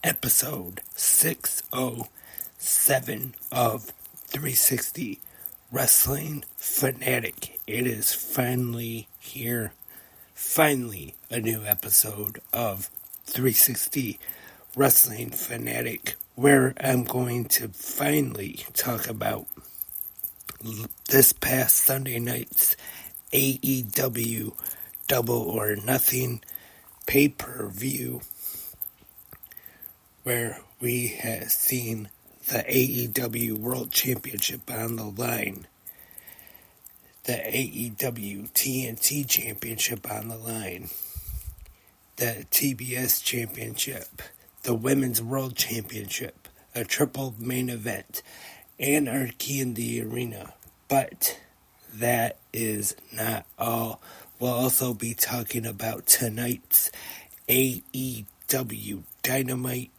episode 607 of 360 Wrestling Fanatic. It is finally here. Finally, a new episode of 360 Wrestling Fanatic, where I'm going to finally talk about this past Sunday night's AEW Double or Nothing pay-per-view, where we have seen the AEW World Championship on the line, the AEW TNT Championship on the line, the TBS Championship, the Women's World Championship, a triple main event, Anarchy in the Arena. But that is not all. We'll also be talking about tonight's AEW Dynamite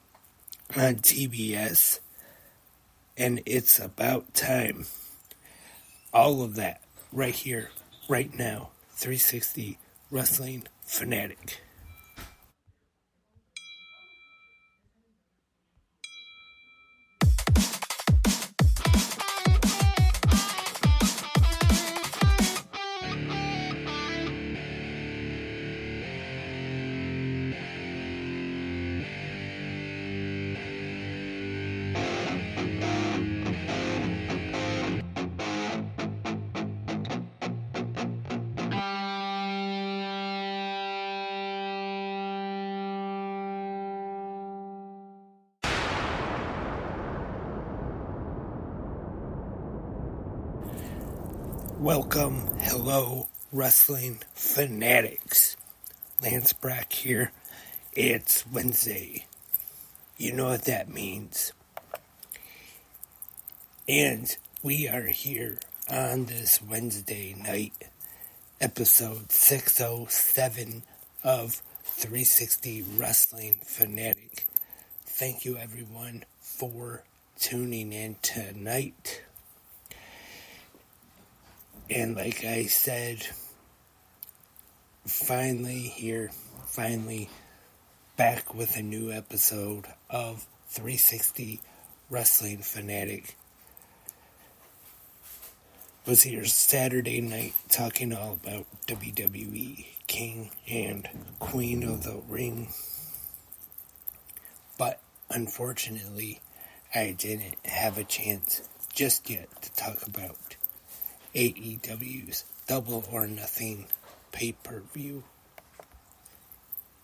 on TBS, and it's about time. All of that right here, right now. 360 Wrestling Fanatic. Welcome, hello, Wrestling Fanatics. Lance Brack here. It's Wednesday. You know what that means. And we are here on this Wednesday night, episode 607 of 360 Wrestling Fanatic. Thank you, everyone, for tuning in tonight. And like I said, finally here, finally back with a new episode of 360 Wrestling Fanatic. Was here Saturday night talking all about WWE King and Queen of the Ring. But unfortunately, I didn't have a chance just yet to talk about AEW's Double or Nothing pay-per-view.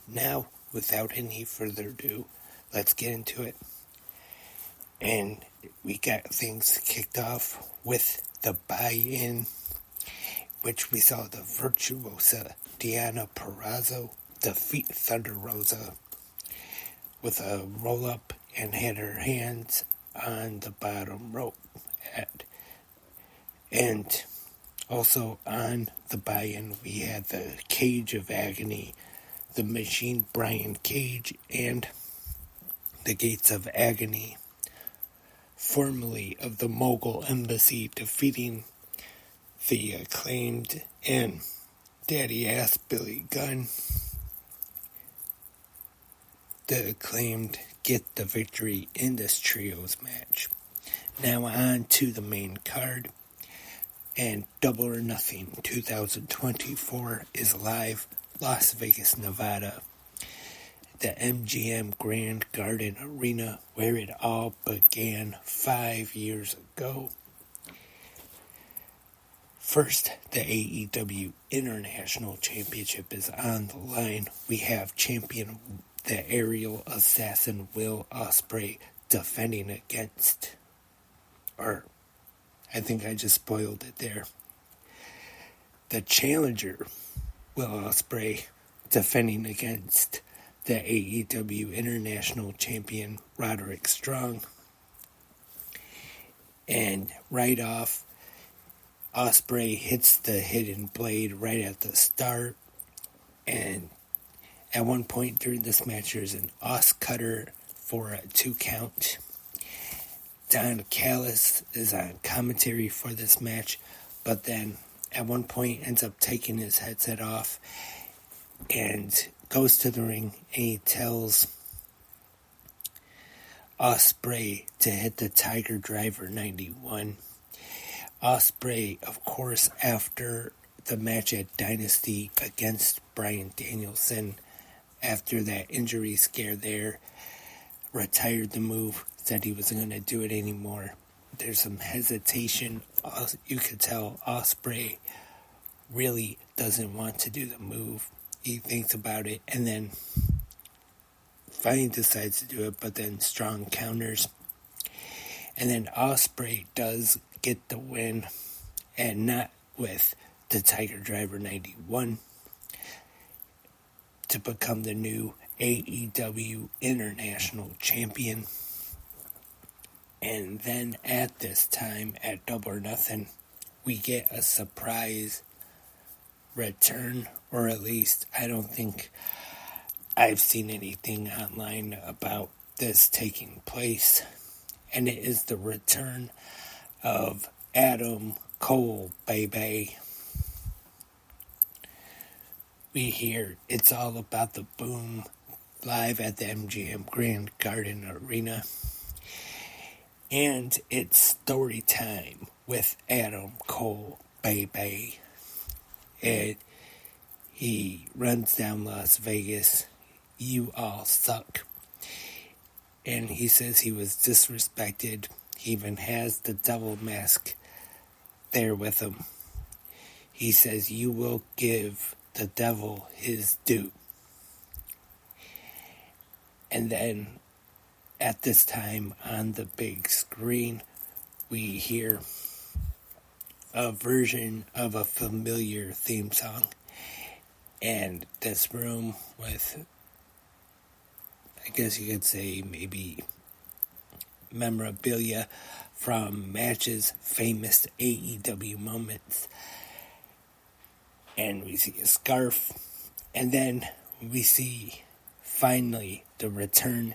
Now, without any further ado, let's get into it. And we got things kicked off with the buy-in, which we saw the virtuosa Deonna Purrazzo defeat Thunder Rosa with a roll-up and had her hands on the bottom rope. And also on the buy-in, we had the Cage of Agony, the Machine Brian Cage, and the Gates of Agony, formerly of the Mogul Embassy, defeating the Acclaimed and Daddy-Ass Billy Gunn. The Acclaimed get the victory in this trios match. Now on to the main card. And Double or Nothing 2024 is live, Las Vegas, Nevada. The MGM Grand Garden Arena, where it all began 5 years ago. First, the AEW International Championship is on the line. We have champion, the aerial assassin Will Ospreay, defending against, I think I just spoiled it there. The challenger, Will Ospreay, defending against the AEW International Champion, Roderick Strong. And right off, Ospreay hits the hidden blade right at the start. And at one point during this match, there's an Os cutter for a 2 count. Don Callis is on commentary for this match, but then at one point ends up taking his headset off and goes to the ring and he tells Ospreay to hit the Tiger Driver 91. Ospreay, of course, after the match at Dynasty against Bryan Danielson, after that injury scare there, retired the move, said he wasn't going to do it anymore. There's some hesitation. You could tell Ospreay really doesn't want to do the move. He thinks about it and then finally decides to do it, but then Strong counters. And then Ospreay does get the win, and not with the Tiger Driver 91, to become the new AEW International Champion. And then at this time, at Double or Nothing, we get a surprise return, or at least I don't think I've seen anything online about this taking place. And it is the return of Adam Cole, baby. We hear It's All About the Boom live at the MGM Grand Garden Arena. And it's story time with Adam Cole, baby. And he runs down Las Vegas. You all suck. And he says he was disrespected. He even has the devil mask there with him. He says, you will give the devil his due. And then at this time on the big screen, we hear a version of a familiar theme song. And this room with, I guess you could say, maybe memorabilia from matches, famous AEW moments. And we see a scarf. And then we see, finally, the return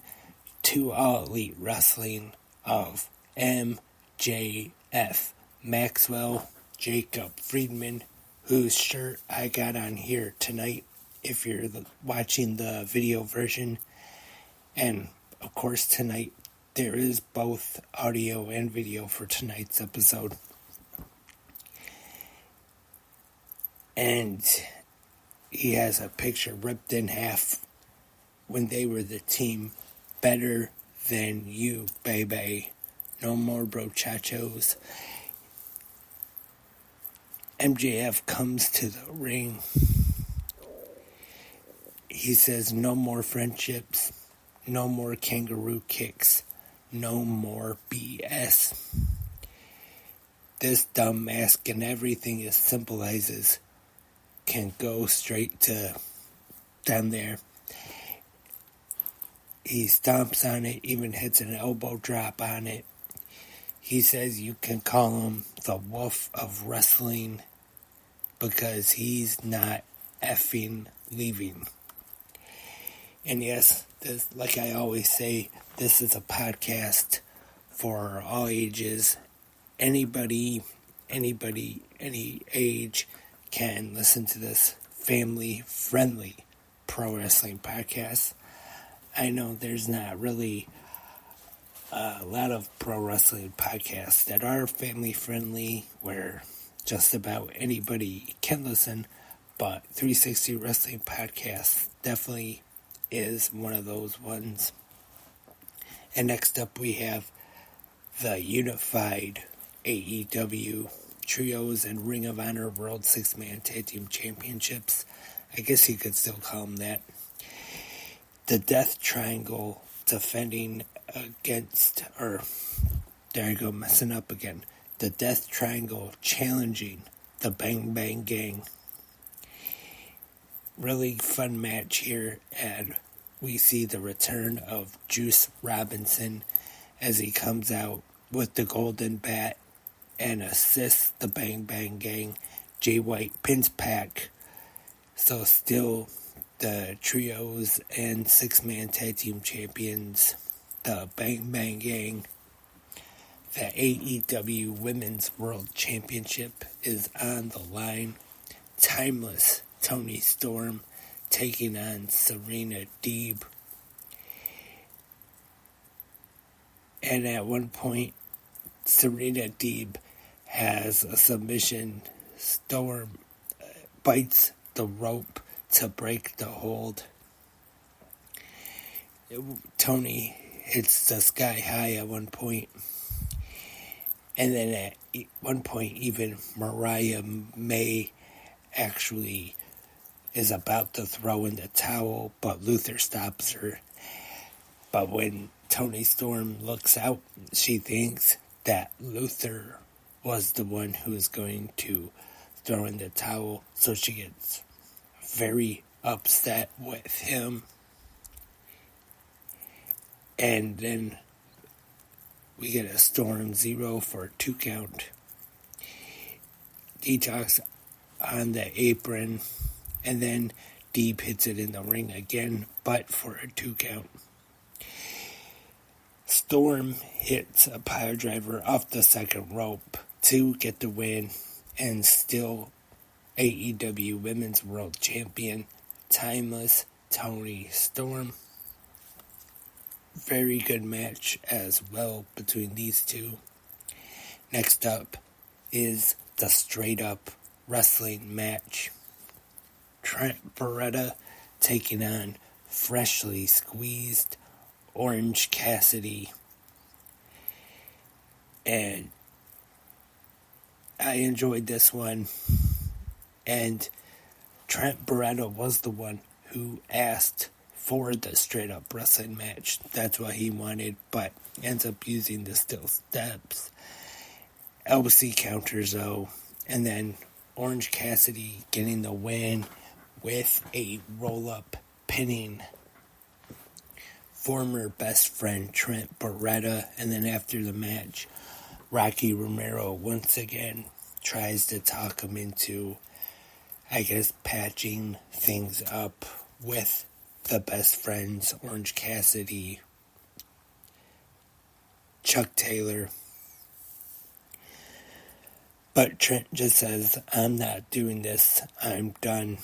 to All Elite Wrestling of MJF. Maxwell Jacob Friedman, whose shirt I got on here tonight, if you're watching the video version. And, of course, tonight, there is both audio and video for tonight's episode. And he has a picture ripped in half when they were the team better than you, baby. No more brochachos. MJF comes to the ring. He says, no more friendships. No more kangaroo kicks. No more BS. This dumb mask and everything it symbolizes can go straight to down there. He stomps on it, even hits an elbow drop on it. He says you can call him the Wolf of Wrestling because he's not effing leaving. And yes, this, like I always say, this is a podcast for all ages. Anybody, any age can listen to this family-friendly pro wrestling podcast. I know there's not really a lot of pro wrestling podcasts that are family-friendly where just about anybody can listen, but 360 Wrestling Podcast definitely is one of those ones. And next up we have the unified AEW Trios and Ring of Honor World 6-Man Tag Team Championships. I guess you could still call them that. The Death Triangle defending against, or there I go, messing up again. The Death Triangle challenging the Bang Bang Gang. Really fun match here, and we see the return of Juice Robinson as he comes out with the golden bat and assists the Bang Bang Gang. Jay White pins Pac. So still the Trios and 6-Man Tag Team Champions, the Bang Bang Gang. The AEW Women's World Championship is on the line. Timeless Toni Storm taking on Serena Deeb. And at one point, Serena Deeb has a submission. Storm bites the rope to break the hold. Tony hits the sky high at one point. And then at one point, even Mariah May actually is about to throw in the towel, but Luther stops her. But when Toni Storm looks out, she thinks that Luther was the one who is going to throw in the towel, so she gets very upset with him. And then we get a Storm Zero for a 2 count. Detox on the apron, and then Deeb hits it in the ring again, but for a 2 count. Storm hits a pile driver off the second rope to get the win, and still AEW Women's World Champion, Timeless Toni Storm. Very good match as well between these two. Next up is the straight up wrestling match. Trent Beretta taking on freshly squeezed Orange Cassidy. And I enjoyed this one. And Trent Beretta was the one who asked for the straight up wrestling match. That's what he wanted, but ends up using the steel steps. LC counters though, and then Orange Cassidy getting the win with a roll up pinning former best friend Trent Beretta. And then after the match, Rocky Romero once again tries to talk him into, I guess, patching things up with the best friends, Orange Cassidy, Chuck Taylor. But Trent just says, I'm not doing this, I'm done.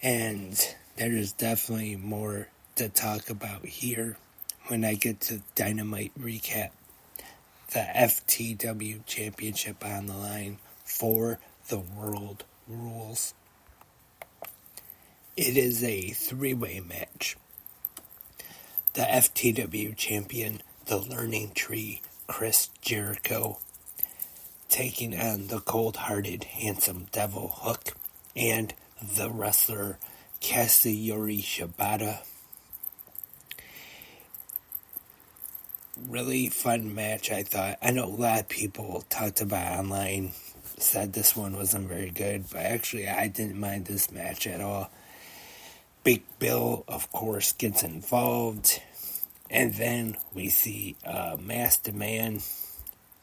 And there is definitely more to talk about here when I get to Dynamite recap. The FTW Championship on the line for the World Rules. It is a 3-way match. The FTW Champion, the Learning Tree, Chris Jericho, taking on the cold-hearted, handsome Devil Hook, and the wrestler Katsuyori Shibata. Really fun match, I thought. I know a lot of people talked about online, said this one wasn't very good, but actually I didn't mind this match at all. Big Bill, of course, gets involved, and then we see a masked man,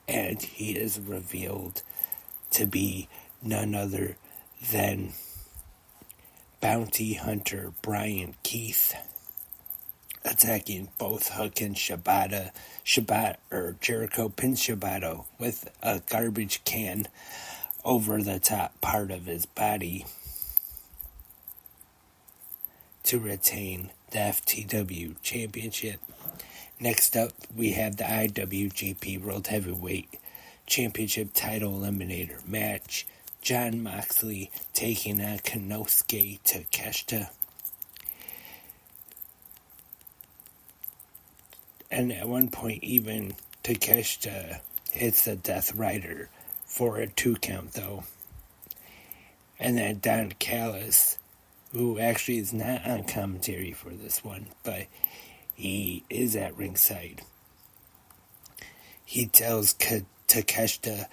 and he is revealed to be none other than bounty hunter Brian Keith, attacking both Hook and Shibata. Jericho pins Shibata with a garbage can over the top part of his body to retain the FTW Championship. Next up, we have the IWGP World Heavyweight Championship Title Eliminator match. Jon Moxley taking on Konosuke Takeshita. And at one point, even Takeshita hits the Death Rider for a 2 count, though. And then Don Callis, who actually is not on commentary for this one, but he is at ringside. He tells Takeshita,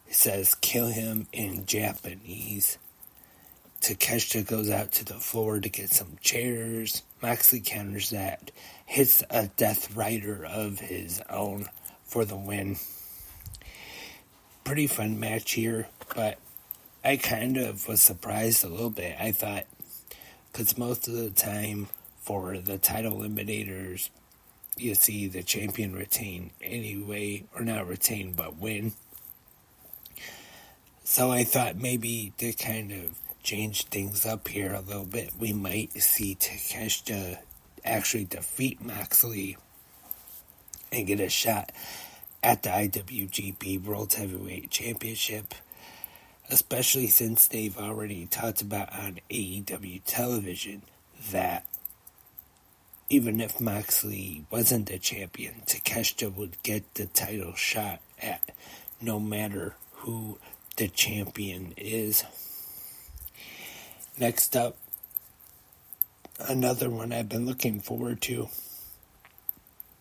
he says, kill him in Japanese. Takeshita goes out to the floor to get some chairs. Moxley counters that, hits a Death Rider of his own for the win. Pretty fun match here, but I kind of was surprised a little bit. I thought, because most of the time for the title eliminators, you see the champion retain anyway, or not retain, but win. So I thought maybe to kind of change things up here a little bit, we might see Takeshita actually defeat Moxley and get a shot at the IWGP World Heavyweight Championship, especially since they've already talked about on AEW television that even if Moxley wasn't the champion, Takeshita would get the title shot at no matter who the champion is. Next up, another one I've been looking forward to,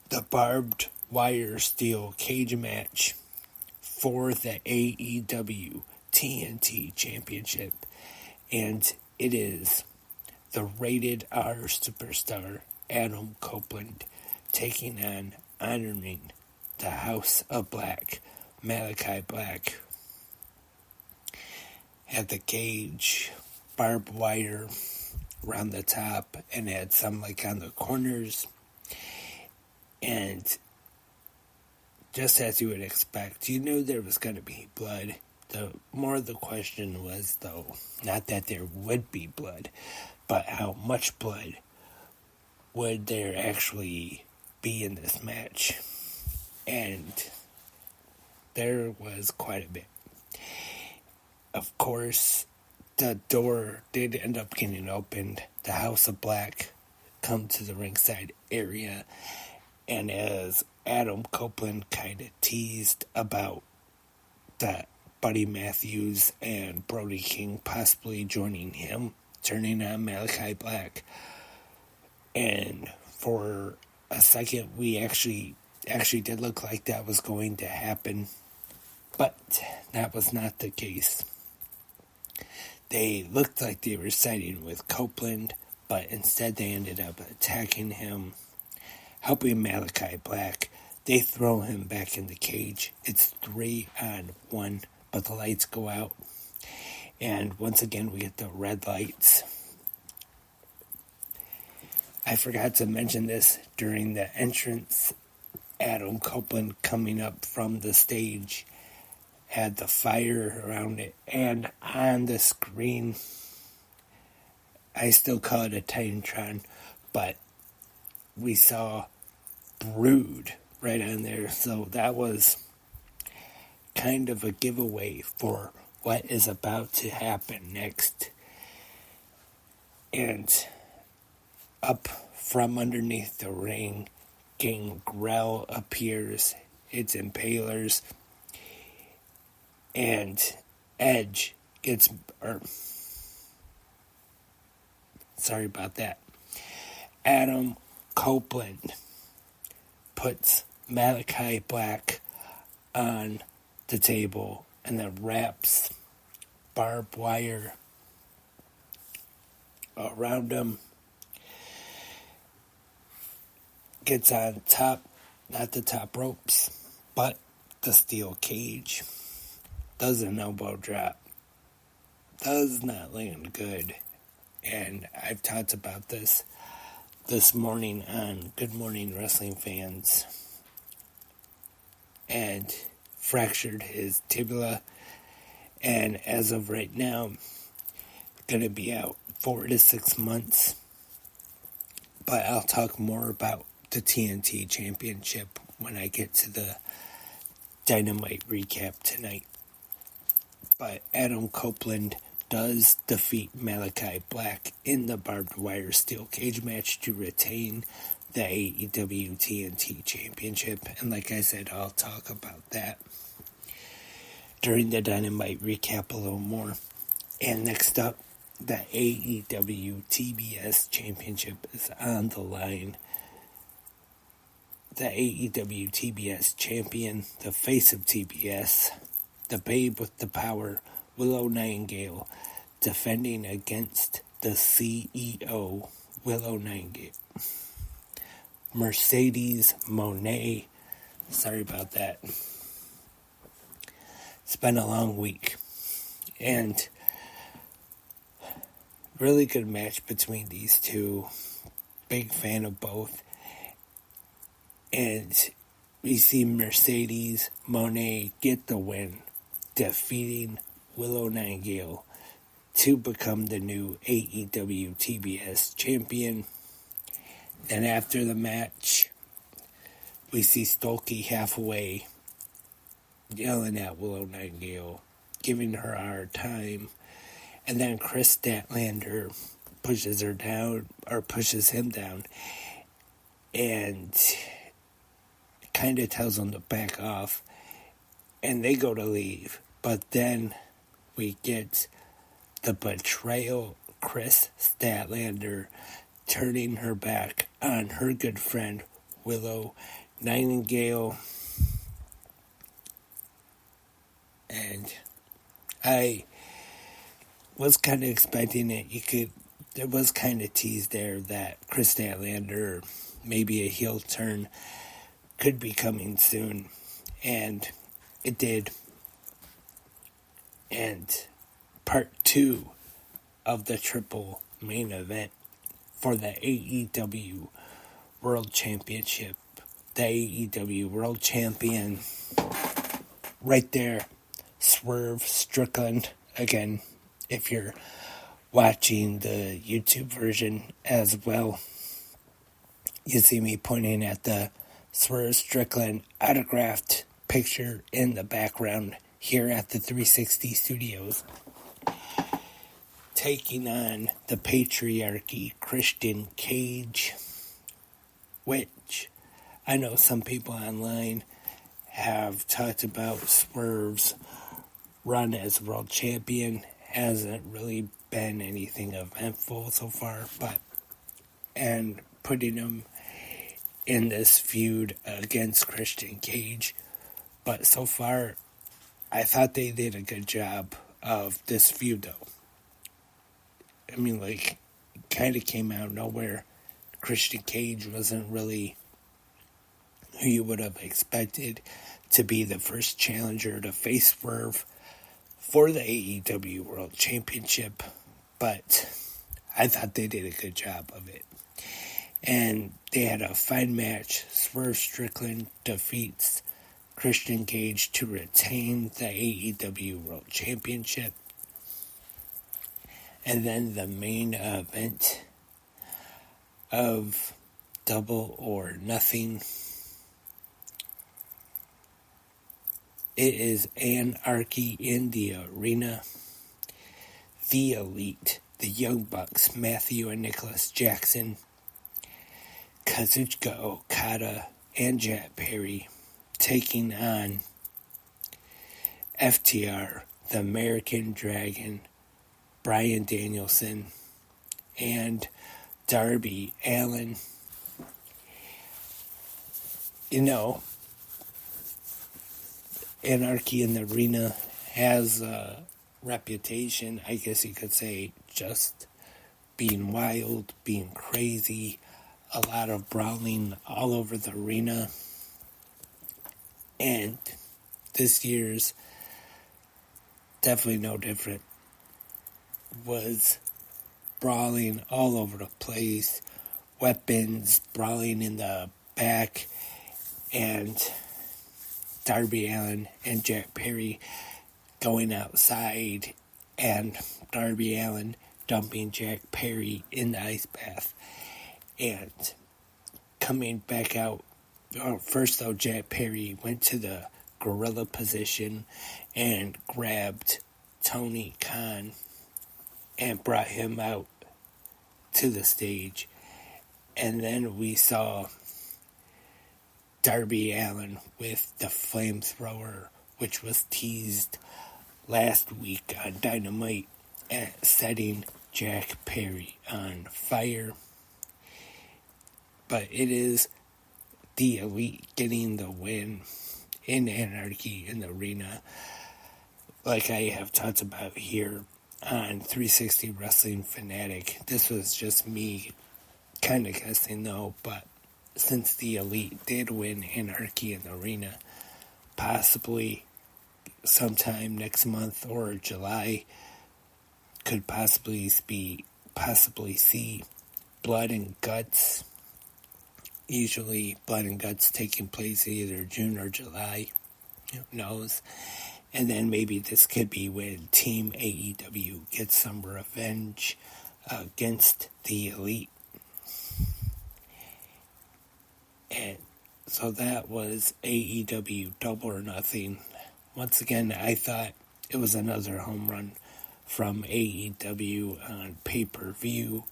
the barbed wire steel cage match for the AEW TNT Championship, and it is the Rated R superstar Adam Copeland taking on honoring the House of Black, Malachi Black. Had the cage, barbed wire around the top, and had some on the corners. And just as you would expect, you knew there was going to be blood. The more the question was, though, not that there would be blood, but how much blood would there actually be in this match? And there was quite a bit. Of course, the door did end up getting opened. The House of Black come to the ringside area, and as Adam Copeland kind of teased about that Buddy Matthews and Brody King possibly joining him, turning on Malachi Black. And for a second, we actually did look like that was going to happen, but that was not the case. They looked like they were siding with Copeland, but instead they ended up attacking him, helping Malachi Black. They throw him back in the cage. It's 3-on-1, but the lights go out. And once again, we get the red lights. I forgot to mention this during the entrance. Adam Copeland coming up from the stage had the fire around it, and on the screen, I still call it a Titantron, but we saw Brood right on there, so that was kind of a giveaway for what is about to happen next. And up from underneath the ring, Gangrel appears. It's Impalers. And Edge gets... sorry about that. Adam Copeland puts Malachi Black on the table and then wraps barbed wire around him. Gets on top, not the top ropes, but the steel cage. Does an elbow drop. Does not land good. And I've talked about this morning on Good Morning Wrestling Fans. And fractured his tibia. And as of right now, going to be out 4 to 6 months. But I'll talk more about the TNT Championship when I get to the Dynamite recap tonight. But Adam Copeland does defeat Malachi Black in the barbed wire steel cage match to retain the AEW TNT Championship. And like I said, I'll talk about that during the Dynamite recap a little more. And next up, the AEW TBS Championship is on the line. The AEW TBS champion, the face of TBS, the babe with the power, Willow Nightingale, defending against the CEO, Willow Nightingale. Mercedes Moné, sorry about that. It's been a long week. And really good match between these two. Big fan of both. And we see Mercedes Moné get the win, defeating Willow Nightingale to become the new AEW TBS champion. Then after the match, we see Stolke halfway yelling at Willow Nightingale, giving her a hard time. And then Chris Statlander pushes her down, or pushes him down, and kind of tells him to back off. And they go to leave. But then we get the betrayal, Chris Statlander turning her back on her good friend Willow Nightingale. And I was kind of expecting it. There was kind of teased there that Chris Statlander, maybe a heel turn, could be coming soon. And it did. And part 2 of the triple main event for the AEW World Championship. The AEW World Champion, right there, Swerve Strickland. Again, if you're watching the YouTube version as well, you see me pointing at the Swerve Strickland autographed picture in the background here at the 360 Studios. Taking on the Patriarchy, Christian Cage, which I know some people online have talked about Swerve's run as world champion. Hasn't really been anything eventful so far, and putting him in this feud against Christian Cage. But so far, I thought they did a good job of this feud, though. I mean, kind of came out of nowhere. Christian Cage wasn't really who you would have expected to be the first challenger to face Swerve for the AEW World Championship, but I thought they did a good job of it. And they had a fine match. Swerve Strickland defeats Christian Cage to retain the AEW World Championship. And then the main event of Double or Nothing. It is Anarchy in the Arena. The Elite, the Young Bucks, Matthew and Nicholas Jackson, Kazuchika Okada, and Jack Perry taking on FTR, the American Dragon, Bryan Danielson, and Darby Allin. You know, Anarchy in the Arena has a reputation, I guess you could say, just being wild, being crazy, a lot of brawling all over the arena. And this year's definitely no different. Was brawling all over the place, weapons, brawling in the back, and Darby Allin and Jack Perry going outside, and Darby Allin dumping Jack Perry in the ice bath, and coming back out. First, though, Jack Perry went to the gorilla position and grabbed Tony Khan and brought him out to the stage. And then we saw Darby Allin with the flamethrower, which was teased last week on Dynamite, setting Jack Perry on fire. But it is the Elite getting the win in Anarchy in the Arena, like I have talked about here on 360 Wrestling Fanatic. This was just me kind of guessing, though, but since the Elite did win Anarchy in the Arena, possibly sometime next month or July, could possibly see Blood and Guts. Usually Blood and Guts taking place either June or July. Who knows? And then maybe this could be when Team AEW gets some revenge against the Elite. And So that was AEW Double or Nothing. Once again, I thought it was another home run from AEW on pay-per-view.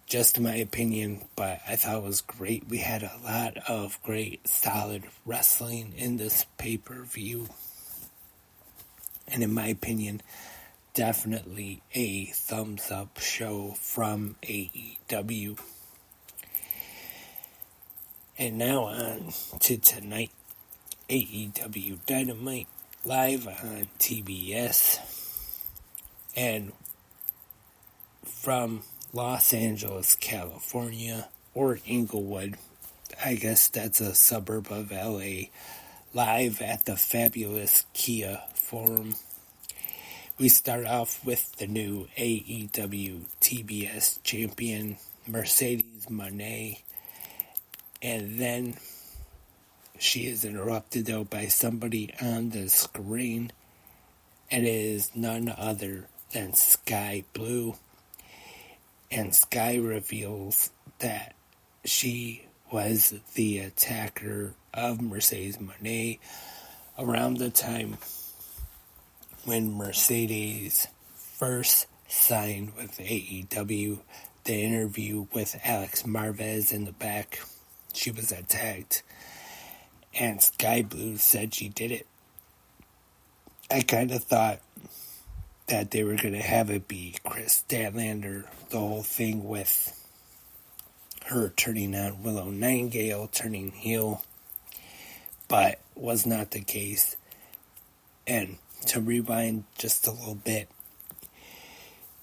Just my opinion, but I thought it was great. We had a lot of great, solid wrestling in this pay-per-view. And in my opinion, definitely a thumbs-up show from AEW. And now on to tonight, AEW Dynamite live on TBS. And from Los Angeles, California, or Inglewood, I guess that's a suburb of LA, live at the fabulous Kia Forum. We start off with the new AEW TBS champion, Mercedes Moné, and then she is interrupted though by somebody on the screen, and it is none other than Sky Blue. And Sky reveals that she was the attacker of Mercedes Moné around the time when Mercedes first signed with AEW. The interview with Alex Marvez in the back, she was attacked, and Sky Blue said she did it. I kind of thought that they were going to have it be Chris Statlander, the whole thing with her turning on Willow Nightingale, turning heel, but was not the case. And to rewind just a little bit,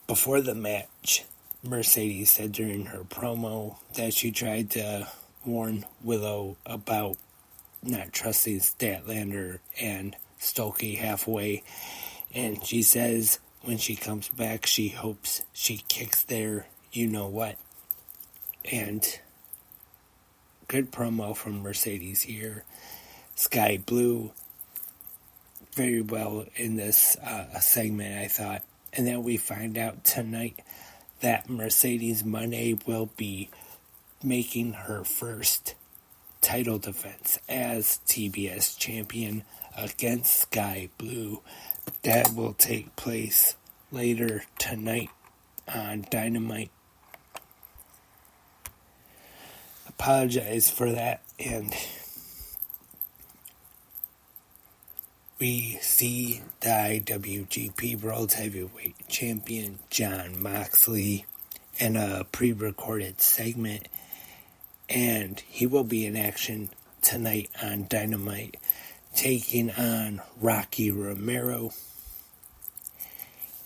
before the match, Mercedes said during her promo that she tried to warn Willow about not trusting Statlander and Stokely halfway, and she says when she comes back she hopes she kicks their you-know-what. And good promo from Mercedes here. Sky Blue very well in this segment, I thought. And then we find out tonight that Mercedes Moné will be making her first title defense as TBS champion against Sky Blue. That will take place later tonight on Dynamite. Apologize for that. And we see the IWGP World Heavyweight Champion Jon Moxley in a pre-recorded segment, and he will be in action tonight on Dynamite, taking on Rocky Romero.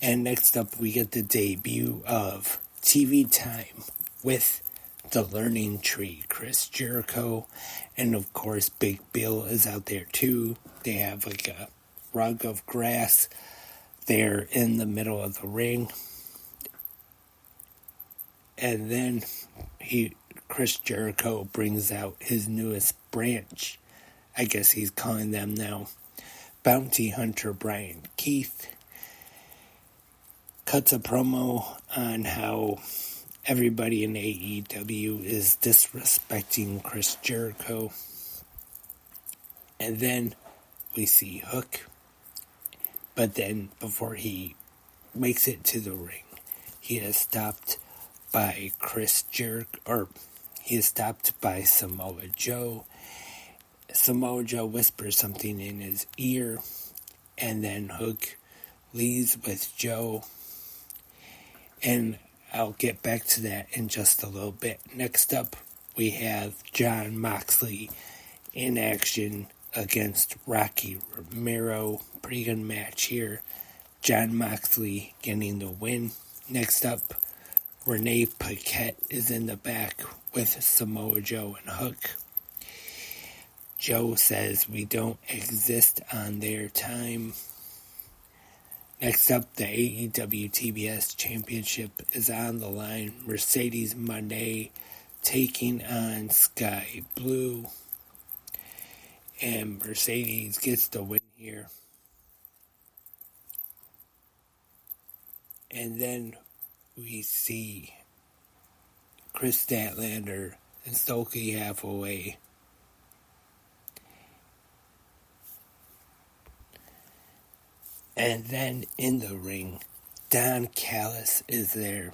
And next up, we get the debut of TV Time with the Learning Tree, Chris Jericho, and of course Big Bill is out there too. They have like a rug of grass there in the middle of the ring, and then Chris Jericho brings out his newest branch, I guess he's calling them now, Bounty Hunter Brian Keith. Cuts a promo on how everybody in AEW is disrespecting Chris Jericho. And then we see Hook. But then before he makes it to the ring, he is stopped by he is stopped by Samoa Joe. Samoa Joe whispers something in his ear, and then Hook leaves with Joe. And I'll get back to that in just a little bit. Next up, we have Jon Moxley in action against Rocky Romero. Pretty good match here. Jon Moxley getting the win. Next up, Renee Paquette is in the back with Samoa Joe and Hook. Joe says we don't exist on their time. Next up, the AEW TBS Championship is on the line. Mercedes Moné taking on Sky Blue. And Mercedes gets the win here. And then we see Chris Statlander and Stokely Hathaway And then in the ring, Don Callis is there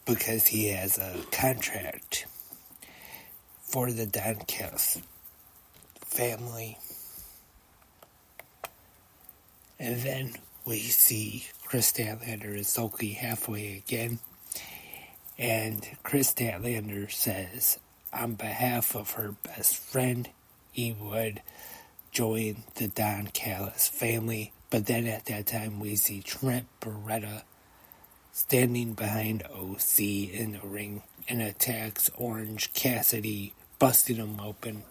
because he has a contract for the Don Callis family. And then we see Chris Statlander and Sulky halfway again. And Chris Statlander says, on behalf of her best friend, he would join the Don Callis family. But then at that time, we see Trent Beretta standing behind OC in the ring and attacks Orange Cassidy, busting him open.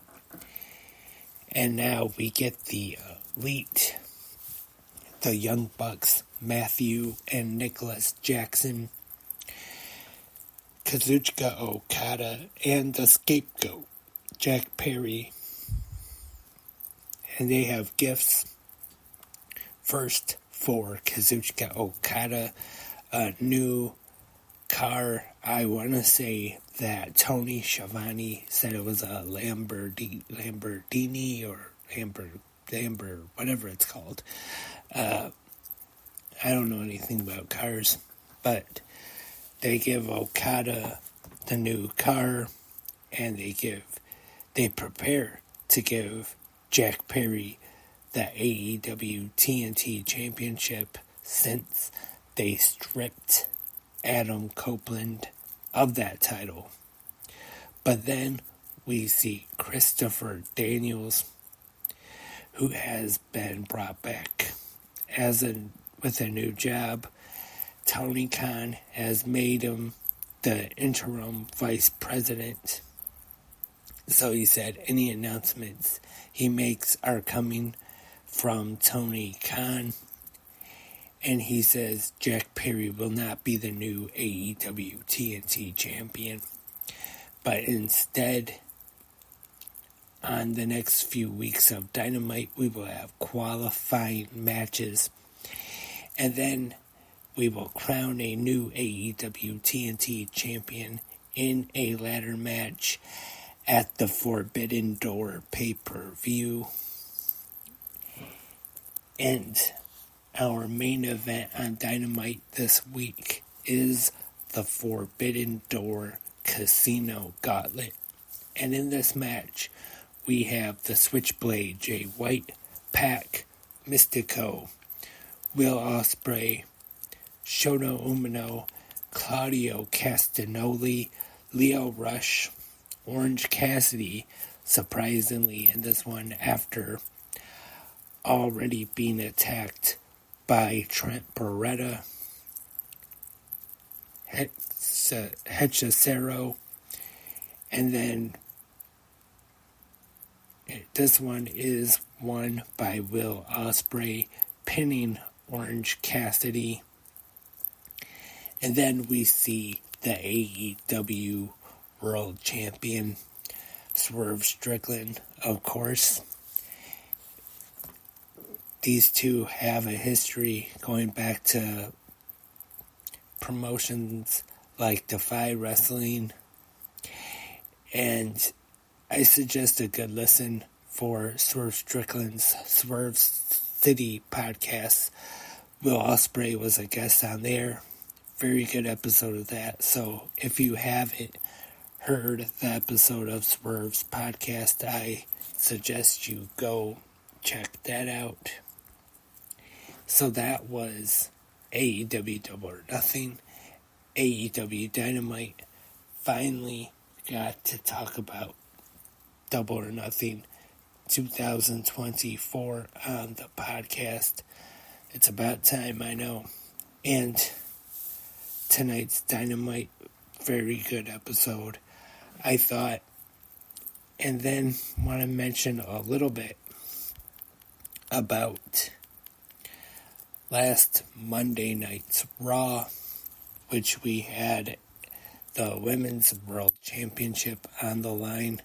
And now we get the Elite, the Young Bucks, Matthew and Nicholas Jackson, Kazuchika Okada, and the Scapegoat, Jack Perry. And they have gifts. First, for Kazuchika Okada, a new car. I want to say that Tony Schiavone said it was a Lamborghini or Lamborghini, whatever it's called. I don't know anything about cars, but they give Okada the new car, and they prepare to give Jack Perry the AEW TNT Championship since they stripped Adam Copeland of that title. But then we see Christopher Daniels, who has been brought back with a new job. Tony Khan has made him the interim vice president. So he said any announcements he makes are coming from Tony Khan. And he says Jack Perry will not be the new AEW TNT champion. But instead, on the next few weeks of Dynamite, we will have qualifying matches. And then we will crown a new AEW TNT champion in a ladder match at the Forbidden Door pay-per-view. And our main event on Dynamite this week is the Forbidden Door Casino Gauntlet. And in this match, we have the Switchblade, Jay White, Pac, Mystico, Will Ospreay, Shota Umino, Claudio Castagnoli, Lio Rush, Orange Cassidy, surprisingly in this one after already being attacked by Trent Beretta, Hechicero, and then this one is won by Will Ospreay, pinning Orange Cassidy. And then we see the AEW World Champion, Swerve Strickland, of course. These two have a history going back to promotions like Defy Wrestling. And I suggest a good listen for Swerve Strickland's Swerve City podcast. Will Ospreay was a guest on there. Very good episode of that. So if you haven't heard the episode of Swerve's podcast, I suggest you go check that out. So that was AEW Double or Nothing. AEW Dynamite finally got to talk about Double or Nothing 2024 on the podcast. It's about time, I know. And tonight's Dynamite, very good episode, I thought. And then want to mention a little bit about last Monday night's Raw, which we had the Women's World Championship on the line.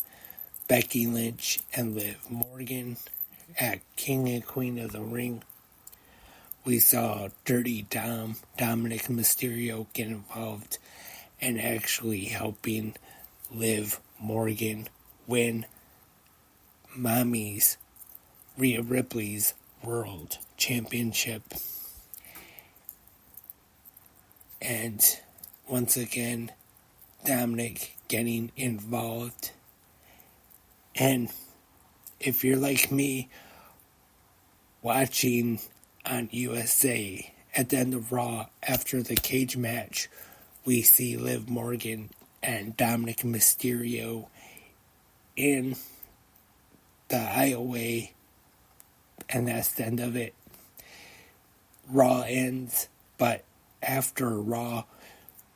Becky Lynch and Liv Morgan at King and Queen of the Ring. We saw Dirty Dom, Dominic Mysterio, get involved and actually helping Liv Morgan win Mommy's, Rhea Ripley's World Championship. And once again, Dominic getting involved. And if you're like me, watching on USA, at the end of Raw, after the cage match, we see Liv Morgan and Dominic Mysterio in the aisleway, and that's the end of it. Raw ends, but after Raw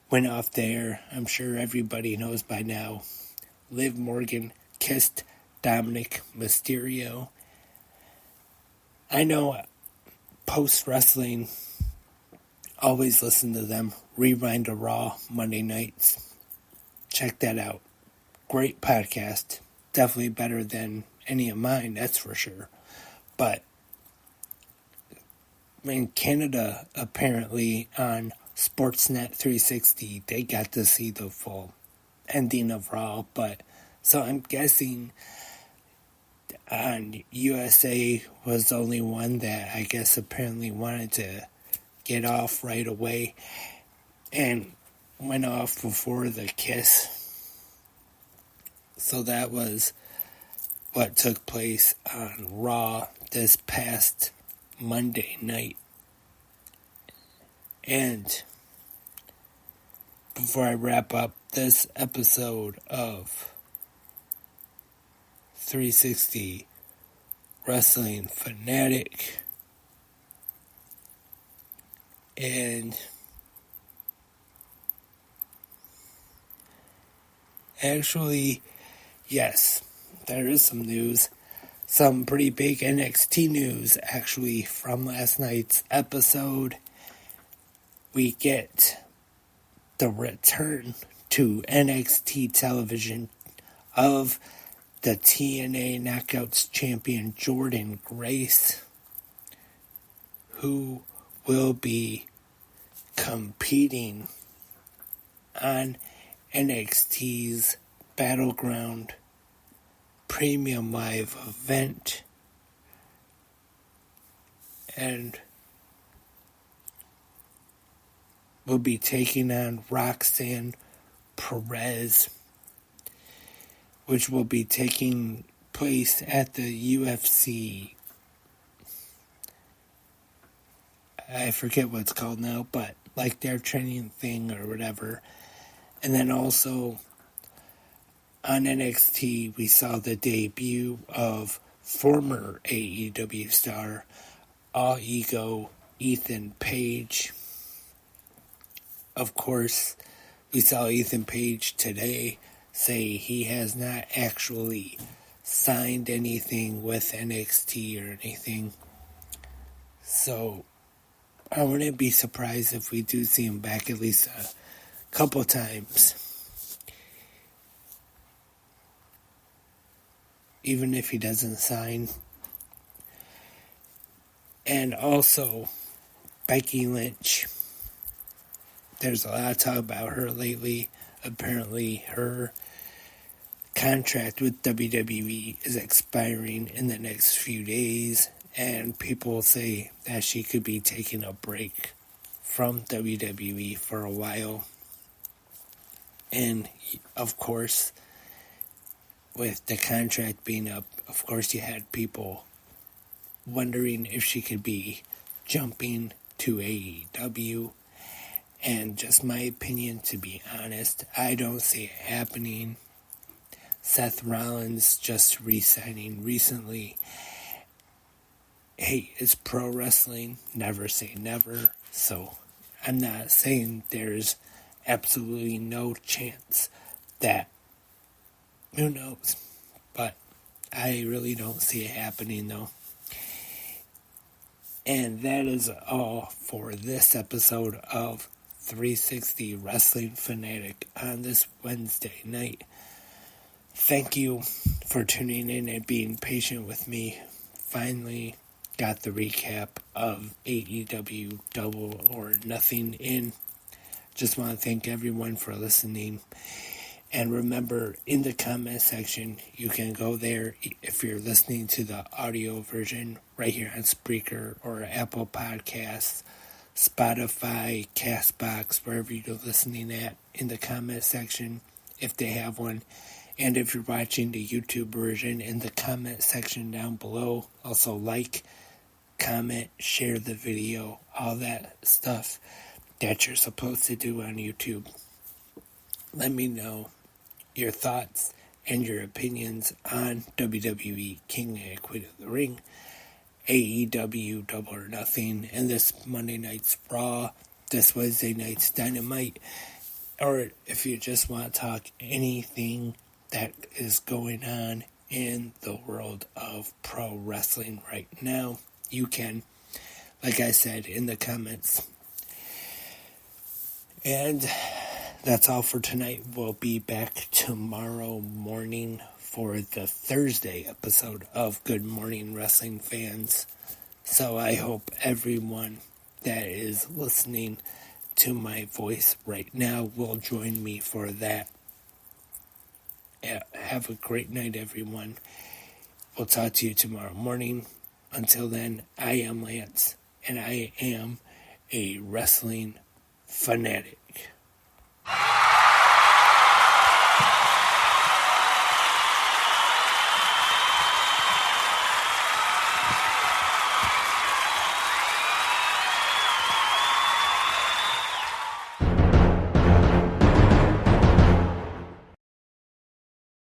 went off there, I'm sure everybody knows by now, Liv Morgan kissed Dominic Mysterio. I know post-wrestling, always listen to them. Rewind to Raw Monday nights. Check that out. Great podcast. Definitely better than any of mine, that's for sure. But in Canada, apparently on Sportsnet 360, they got to see the full ending of Raw. But so I'm guessing on USA was the only one that I guess apparently wanted to get off right away and went off before the kiss. So that was what took place on Raw this past Monday night. And before I wrap up this episode of 360 Wrestling Fanatic, and actually, yes, there is some news. Some pretty big NXT news, actually, from last night's episode. We get the return to NXT television of the TNA Knockouts champion Jordynne Grace, who will be competing on NXT's Battleground Premium Live event, and will be taking on Roxanne Perez, which will be taking place at the UFC. I forget what it's called now, but like their training thing or whatever. And then also on NXT, we saw the debut of former AEW star All Ego Ethan Page. Of course, we saw Ethan Page today say he has not actually signed anything with NXT or anything. So I wouldn't be surprised if we do see him back at least a couple times. Even if he doesn't sign. And also, Becky Lynch. There's a lot of talk about her lately. Apparently, her contract with WWE is expiring in the next few days, and people say that she could be taking a break from WWE for a while. And, of course, with the contract being up, of course you had people wondering if she could be jumping to AEW. And just my opinion, to be honest, I don't see it happening. Seth Rollins just re-signing recently. Hey, it's pro wrestling. Never say never. So I'm not saying there's absolutely no chance that, who knows. But I really don't see it happening though. And that is all for this episode of 360 Wrestling Fanatic on this Wednesday night. Thank you for tuning in and being patient with me. Finally got the recap of AEW Double or Nothing in. Just want to thank everyone for listening. And remember, in the comment section, you can go there if you're listening to the audio version right here on Spreaker or Apple Podcasts, Spotify, Castbox, wherever you're listening at, in the comment section, if they have one. And if you're watching the YouTube version, in the comment section down below, also like, comment, share the video, all that stuff that you're supposed to do on YouTube. Let me know your thoughts and your opinions on WWE King and Queen of the Ring, AEW Double or Nothing, and this Monday night's Raw, this Wednesday night's Dynamite, or if you just want to talk anything that is going on in the world of pro wrestling right now, you can, like I said, in the comments. And that's all for tonight. We'll be back tomorrow morning for the Thursday episode of Good Morning Wrestling Fans. So I hope everyone that is listening to my voice right now will join me for that. Have a great night, everyone. We'll talk to you tomorrow morning. Until then, I am Lance, and I am a wrestling fanatic.